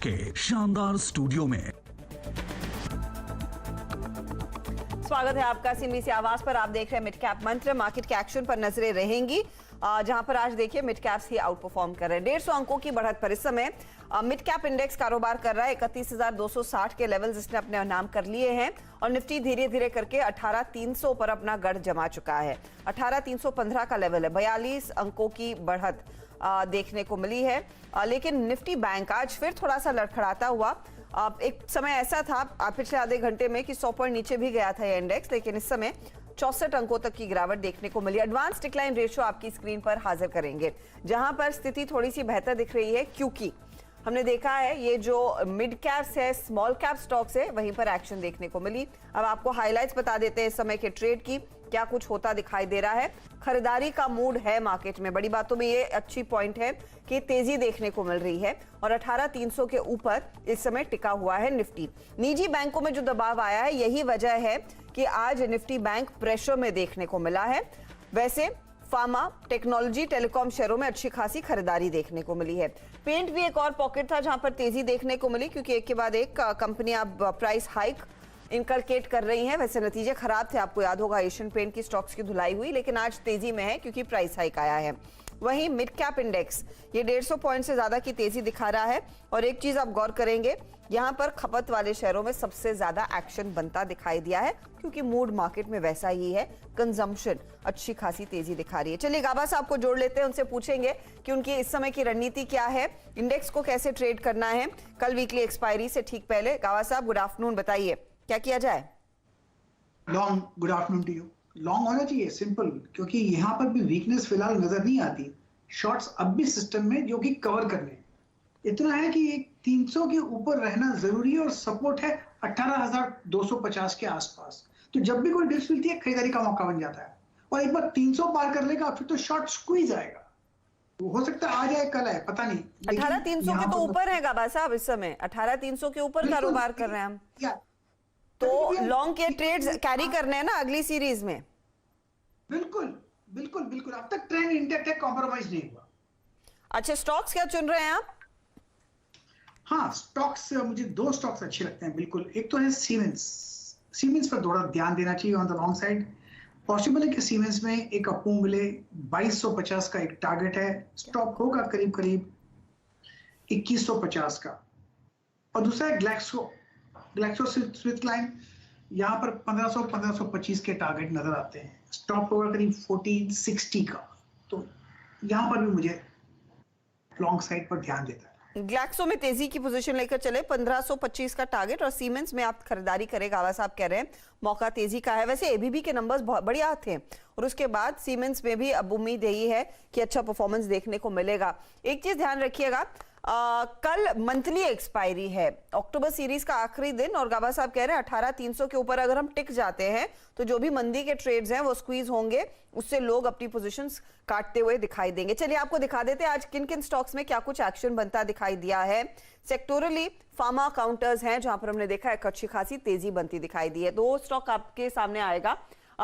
के शानदार स्टूडियो में स्वागत है आपका सीएनबीसी आवाज पर। आप देख रहे हैं मिड कैप मंत्र। मार्केट के एक्शन पर नजरें रहेंगी, जहां पर आज देखिए मिड कैप्स ही आउट परफॉर्म कर रहे हैं। 150 अंकों की बढ़त पर इस समय मिड कैप इंडेक्स कारोबार कर रहा है। 31,260 के लेवल्स इसने अपने नाम कर लिए हैं और निफ्टी धीरे धीरे करके 18,300 पर अपना गढ़ जमा चुका है। 18,315 का लेवल है। 42 अंकों की बढ़त देखने को मिली है, लेकिन निफ्टी बैंक आज फिर थोड़ा सा लड़खड़ाता हुआ। एक समय ऐसा था पिछले आधे घंटे में कि 100 पॉइंट नीचे भी गया था ये इंडेक्स, लेकिन इस समय 64 अंकों तक की गिरावट देखने को मिली। एडवांस डिक्लाइन रेशियो आपकी स्क्रीन पर हाजिर करेंगे, जहां पर स्थिति थोड़ी सी बेहतर दिख रही है, क्योंकि हमने देखा है ये जो मिड कैप्स है, स्मॉल कैप स्टॉक्स है, वहीं पर एक्शन देखने को मिली। अब आपको हाइलाइट्स बता देते हैं इस समय के ट्रेड की, क्या कुछ होता दिखाई दे रहा है। खरीदारी का मूड है मार्केट में। बड़ी बातों में ये अच्छी पॉइंट है कि तेजी देखने को मिल रही है और 18,300 के ऊपर इस समय टिका हुआ है निफ्टी। निजी बैंकों में जो दबाव आया है, यही वजह है कि आज निफ्टी बैंक प्रेशर में देखने को मिला है। वैसे फार्मा, टेक्नोलॉजी, टेलीकॉम शेयरों में अच्छी खासी खरीदारी देखने को मिली है। पेंट भी एक और पॉकेट था जहां पर तेजी देखने को मिली, क्योंकि एक के बाद एक कंपनी अब प्राइस हाइक इनकलकेट कर रही हैं। वैसे नतीजे खराब थे, आपको याद होगा एशियन पेंट की स्टॉक्स की धुलाई हुई, लेकिन आज तेजी में है क्योंकि प्राइस हाइक आया है। वहीं मिड कैप इंडेक्स ये 150 पॉइंट से ज्यादा की तेजी दिखा रहा है। और एक चीज आप गौर करेंगे, यहाँ पर खपत वाले शेयरों में सबसे ज्यादा एक्शन बनता दिखाई दिया है, क्योंकि मूड मार्केट में वैसा ही है। कंजम्पशन अच्छी खासी तेजी दिखा रही है। चलिए गाबा साहब को जोड़ लेते हैं, उनसे पूछेंगे कि उनकी इस समय की रणनीति क्या है, इंडेक्स को कैसे ट्रेड करना है कल वीकली एक्सपायरी से ठीक पहले। गाबा साहब गुड आफ्टरनून, बताइए क्या किया जाए। Long, good afternoon to you. Long होना चाहिए, सिंपल, क्योंकि यहाँ पर भी वीकनेस फिलहाल नजर नहीं आती। शॉर्ट्स अब भी सिस्टम में जो कि कवर करने इतना है कि 300 के ऊपर रहना जरूरी है और सपोर्ट है 18,250 के आसपास। तो जब भी कोई डिप्स मिलती है, खरीदारी का मौका बन जाता है। और एक बार 300 पार कर लेगा फिर तो शॉर्ट स्क्वीज आएगा। हो सकता है आ जाए, कल है, पता नहीं। 18,300 के तो ऊपर है गाबा साहब, इस समय 18,300 के ऊपर कारोबार कर रहे हैं हम। तो लॉन्ग के ट्रेड्स कैरी करने हैं ना अगली सीरीज में। बिल्कुल बिल्कुल बिल्कुल, अब तक ट्रेंड इंटैक्ट है, कॉम्प्रोमाइज नहीं हुआ। अच्छा, स्टॉक्स क्या चुन रहे हैं आप? हाँ, स्टॉक्स, मुझे दो स्टॉक्स अच्छे लगते हैं बिल्कुल। एक तो है सीमेंस। सीमेंस पर थोड़ा ध्यान देना चाहिए on the long side. Possible है कि सीमेंस में एक अपू मिले। 2250 का एक टारगेट है। स्टॉक होगा करीब करीब 2150 का। और दूसरा है ग्लैक्सोस्मिथक्लाइन। यहाँ पर 1500-1525 के टारगेट नजर आते हैं। स्टॉप होगा करीब 1460 का। तो यहाँ पर भी मुझे लॉन्ग साइड पर ध्यान देता है। ग्लैक्सो में तेजी की पोजीशन लेकर चले, 1525 का टारगेट, और सीमेंस में आप खरीदारी करें। गावा साहब कह रहे हैं मौका तेजी का है। वैसे एबीबी के नंबर्स बहुत बढ़िया थे और उसके बाद सीमेंस में भी अब उम्मीद यही है कि अच्छा परफॉर्मेंस देखने को मिलेगा। एक चीज ध्यान रखिएगा, कल मंथली एक्सपायरी है, अक्टूबर सीरीज का आखिरी दिन, और गाबा साहब कह रहे हैं 18,300 के ऊपर अगर हम टिक जाते हैं तो जो भी मंदी के ट्रेड्स हैं वो स्क्वीज होंगे, उससे लोग अपनी पोजीशंस काटते हुए दिखाई देंगे। चलिए आपको दिखा देते हैं आज किन किन स्टॉक्स में क्या कुछ एक्शन बनता दिखाई दिया है। सेक्टोरली फार्मा काउंटर्स हैं जहां पर हमने देखा है अच्छी खासी तेजी बनती दिखाई दी है। दो स्टॉक आपके सामने आएगा।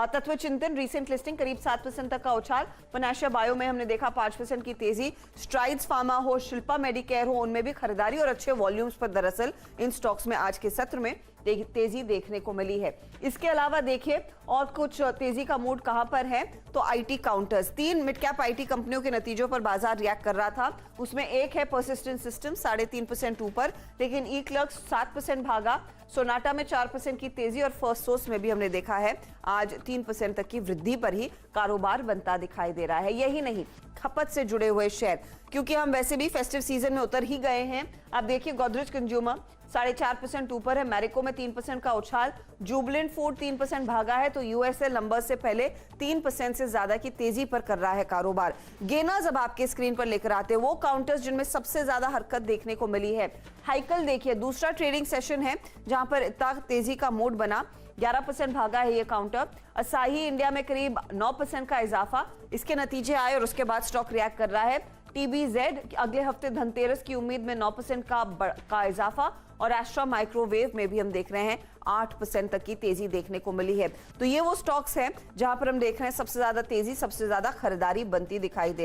तत्व चिंतन रीसेंट लिस्टिंग करीब 7% तक का उछाल। पनाशिया बायो में हमने देखा 5% की तेजी। स्ट्राइड्स फार्मा हो, शिल्पा मेडिकेयर हो, उनमें भी खरीदारी और अच्छे वॉल्यूम्स पर दरअसल इन स्टॉक्स में आज के सत्र में तेजी देखने को मिली है। इसके अलावा देखिए और कुछ तेजी का मूड कहां पर है, तो IT counters, 3 mid cap IT कंपनियों के नतीजों पर बाजार रिएक्ट कर रहा था। उसमें एक है परसिस्टेंट सिस्टम्स 3.5% ऊपर, लेकिन ई क्लर्क्स 7% भागा। सोनाटा में 4% की तेजी और फर्स्ट सोर्स में भी हमने देखा है आज 3% तक की वृद्धि पर ही कारोबार बनता दिखाई दे रहा है। यही नहीं, खपत से जुड़े हुए शेयर, क्योंकि हम वैसे भी फेस्टिव सीजन में उतर ही गए हैं। आप देखिए गोदरेज कंज्यूमर 4.5% ऊपर है। मैरिको में 3% का उछाल। जुबलेंट फूड 3% भागा है, तो यूएसएल नंबर से पहले 3% से ज्यादा की तेजी पर कर रहा है कारोबार। गेनर्स अब आपके स्क्रीन पर लेकर आते हैं वो काउंटर्स जिनमें सबसे ज्यादा हरकत देखने को मिली है। हाइकल देखिए, दूसरा ट्रेडिंग सेशन है जहां पर इतना तेजी का मूड बना। 11% भागा है ये काउंटर। असाही इंडिया में करीब 9% का इजाफा, इसके नतीजे आए और उसके बाद स्टॉक रिएक्ट कर रहा है। टीबीजेड अगले हफ्ते धनतेरस की उम्मीद में 9% का इजाफा, और एस्ट्रा माइक्रोवेव में भी हम देख रहे हैं 8% तक की तेजी देखने को मिली है। तो ये वो स्टॉक्स हैं जहां पर हम देख रहे हैं सबसे ज्यादा तेजी, सबसे ज्यादा खरीदारी बनती दिखाई दे रही है।